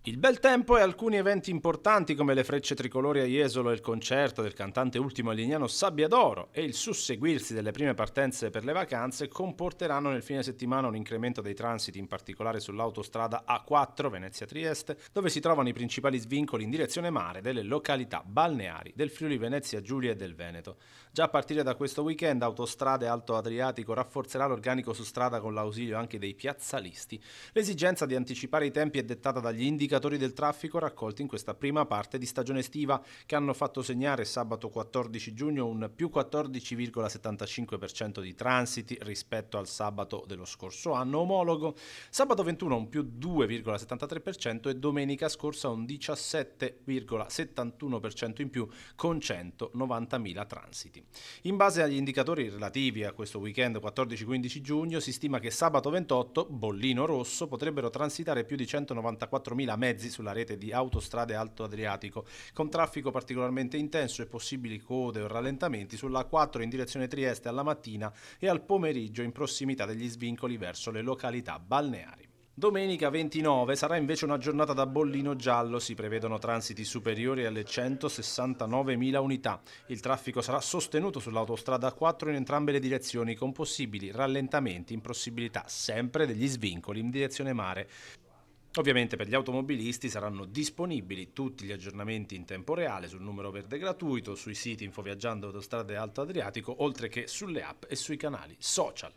Il bel tempo e alcuni eventi importanti come le frecce tricolori a Jesolo e il concerto del cantante Ultimo Allignano Sabbiadoro e il susseguirsi delle prime partenze per le vacanze comporteranno nel fine settimana un incremento dei transiti, in particolare sull'autostrada A4 Venezia-Trieste, dove si trovano i principali svincoli in direzione mare delle località balneari del Friuli Venezia Giulia e del Veneto. Già a partire da questo weekend Autostrade Alto Adriatico rafforzerà l'organico su strada con l'ausilio anche dei piazzalisti. L'esigenza di anticipare i tempi è dettata dagli indicatori del traffico raccolti in questa prima parte di stagione estiva, che hanno fatto segnare sabato 14 giugno un più 14,75% di transiti rispetto al sabato dello scorso anno omologo, sabato 21 un più 2,73% e domenica scorsa un 17,71% in più con 190.000 transiti. In base agli indicatori relativi a questo weekend 14-15 giugno si stima che sabato 28, bollino rosso, potrebbero transitare più di 194.000 mezzi sulla rete di Autostrade Alto Adriatico, con traffico particolarmente intenso e possibili code o rallentamenti sulla A4 in direzione Trieste alla mattina e al pomeriggio in prossimità degli svincoli verso le località balneari. Domenica 29 sarà invece una giornata da bollino giallo, si prevedono transiti superiori alle 169.000 unità. Il traffico sarà sostenuto sull'autostrada 4 in entrambe le direzioni, con possibili rallentamenti in prossimità sempre degli svincoli in direzione mare. Ovviamente per gli automobilisti saranno disponibili tutti gli aggiornamenti in tempo reale sul numero verde gratuito, sui siti Infoviaggiando Autostrade Alto Adriatico, oltre che sulle app e sui canali social.